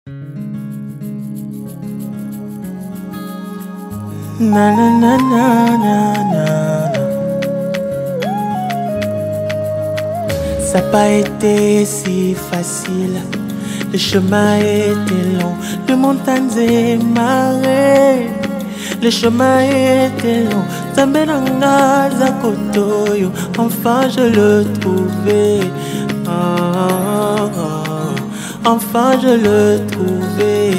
Na na na na na na. Ça n'a pas été si facile. Le chemin était long, de montagnes et marais. Le chemin était long, Tambelanga Zakotoyo. Enfin je le trouvais. Enfin je le trouvais.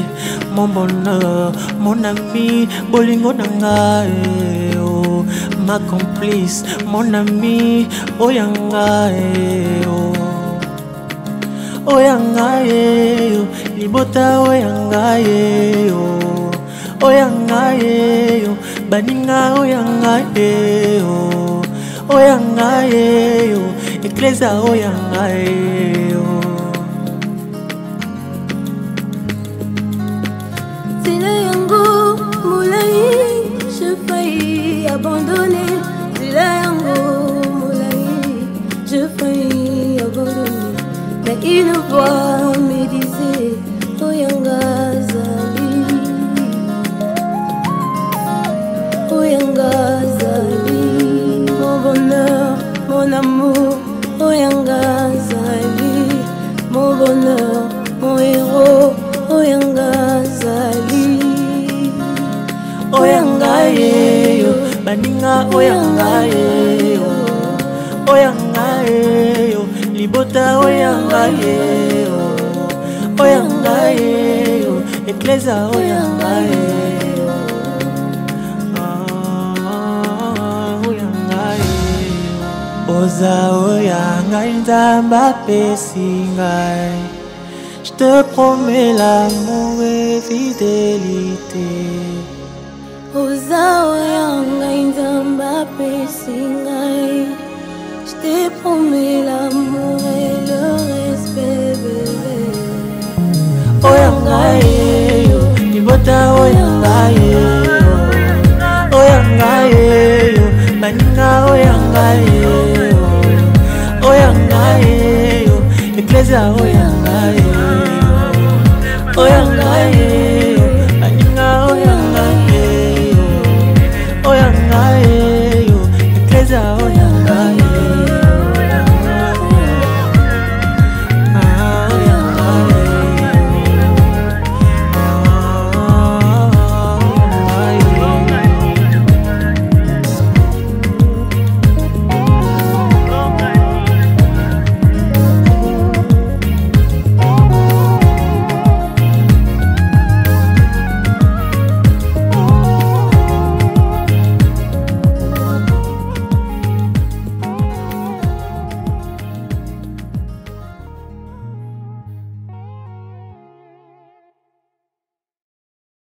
Mon bonheur, mon ami, Bolingo Nanga, oh, ma complice, mon ami, Oyanga, oh, Oyanga, oh, Libota, Oyanga, oh, Oyanga, oh, Baninga, Oyanga, oh, Oyanga, oh, Ecclesia, Oyanga, oh. Je faillis abandonner. Je faillis abandonner. Mais une voix me disait Oyanga Zali, Oyanga Zali, mon bonheur, mon amour, Oyanga Zali, mon bonheur, mon héros, Oyanga Zali. Oyanga yo, Baninga Oyanga yo, Oyanga yo, Libota Oyanga yo, Oyanga yo, Ecclesia Oyanga yo, Oyanga yo. Oza Oyanga Nzamba pesingai, je te promets l'amour et fidélité. Oza Oyanga Nzamba pesingai, je te promets l'amour et le respect, bébé. Oyanga yo, Libota Oyanga yo, Oyanga yo, Baninga Oyanga yo, Oyanga yo, Ecclesia Oyanga yo, Oyanga yo.